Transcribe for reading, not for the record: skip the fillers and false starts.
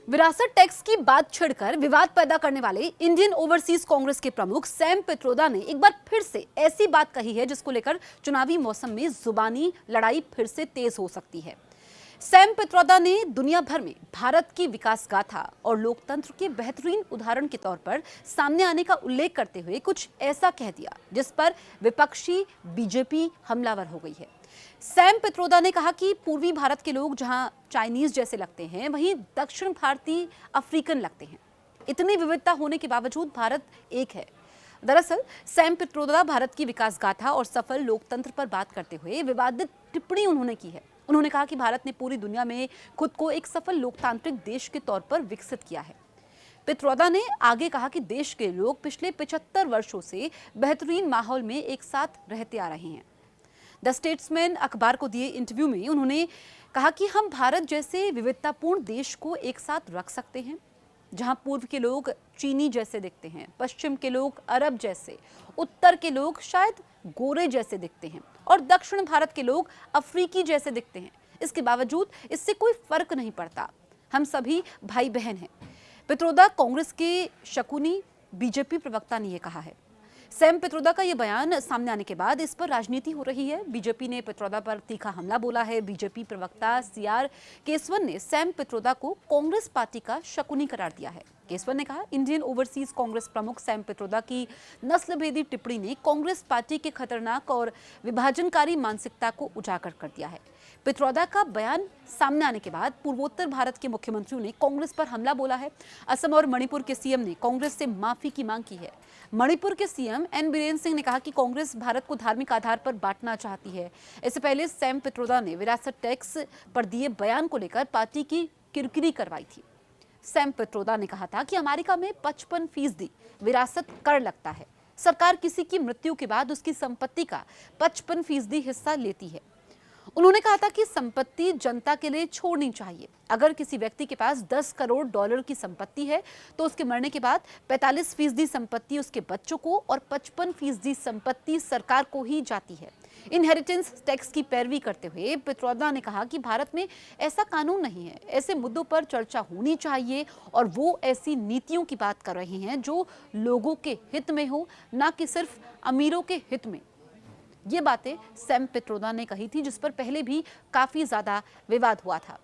विरासत टैक्स की बात छिड़कर विवाद पैदा करने वाले इंडियन ओवरसीज कांग्रेस के प्रमुख सैम पित्रोदा ने एक बार फिर से ऐसी बात कही है जिसको लेकर चुनावी मौसम में जुबानी लड़ाई फिर से तेज हो सकती है। सैम पित्रोदा ने दुनिया भर में भारत की विकास गाथा और लोकतंत्र के बेहतरीन उदाहरण के तौर पर सामने आने का उल्लेख करते हुए कुछ ऐसा कह दिया जिस पर विपक्षी बीजेपी हमलावर हो गई है। सैम पित्रोदा ने कहा कि पूर्वी भारत के लोग जहां चाइनीज जैसे लगते हैं वहीं दक्षिण भारतीय अफ्रीकन लगते हैं। इतनी विविधता होने के बावजूद भारत एक है। दरअसल सैम पित्रोदा भारत की विकास गाथा और सफल लोकतंत्र पर बात करते हुए विवादित टिप्पणी उन्होंने की है। उन्होंने कहा कि भारत ने पूरी दुनिया में खुद को एक सफल लोकतांत्रिक देश के तौर पर विकसित किया है। पित्रोदा ने आगे कहा कि देश के लोग पिछले 75 वर्षों से बेहतरीन माहौल में एक साथ रहते आ रहे हैं। द स्टेट्समैन अखबार को दिए इंटरव्यू में उन्होंने कहा कि हम भारत जैसे विविधतापूर्ण देश को एक साथ रख सकते हैं जहां पूर्व के लोग चीनी जैसे दिखते हैं, पश्चिम के लोग अरब जैसे, उत्तर के लोग शायद गोरे जैसे दिखते हैं और दक्षिण भारत के लोग अफ्रीकी जैसे दिखते हैं। इसके बावजूद इससे कोई फर्क नहीं पड़ता, हम सभी भाई बहन हैं। पित्रोदा कांग्रेस के शकुनी बीजेपी प्रवक्ता ने यह कहा है। सैम पित्रोदा का यह बयान सामने आने के बाद इस पर राजनीति हो रही है। बीजेपी ने पित्रोदा पर तीखा हमला बोला है। बीजेपी प्रवक्ता सीआर केसवन ने सैम पित्रोदा को कांग्रेस पार्टी का शकुनी करार दिया है। केसवन ने कहा, इंडियन ओवरसीज कांग्रेस प्रमुख सैम पित्रोदा की नस्लभेदी टिप्पणी ने कांग्रेस पार्टी के खतरनाक और विभाजनकारी मानसिकता को उजागर कर दिया है। पित्रोदा का बयान सामने आने के बाद पूर्वोत्तर भारत के मुख्यमंत्रियों ने कांग्रेस पर हमला बोला है। असम और मणिपुर के सीएम ने कांग्रेस से माफी की मांग की है। मणिपुर के सीएम एन बीरेन सिंह ने कहा कि कांग्रेस भारत को धार्मिक आधार पर बांटना चाहती है। इससे पहले सैम पित्रोदा ने विरासत टैक्स पर दिए बयान को लेकर पार्टी की किरकिरी करवाई थी। सैम पित्रोदा ने कहा था कि अमेरिका में 55% विरासत कर लगता है। सरकार किसी की मृत्यु के बाद उसकी संपत्ति का 55% हिस्सा लेती है। उन्होंने कहा था कि संपत्ति जनता के लिए छोड़नी चाहिए। अगर किसी व्यक्ति के पास 10 करोड़ डॉलर की संपत्ति है तो उसके मरने के बाद 45% संपत्ति उसके बच्चों को और 55% संपत्ति सरकार को ही जाती है। इनहेरिटेंस टैक्स की पैरवी करते हुए पित्रोदा ने कहा कि भारत में ऐसा कानून नहीं है। ऐसे मुद्दों पर चर्चा होनी चाहिए और वो ऐसी नीतियों की बात कर रहे हैं जो लोगों के हित में हो, ना कि सिर्फ अमीरों के हित में। ये बातें सैम पित्रोदा ने कही थी जिस पर पहले भी काफी ज्यादा विवाद हुआ था।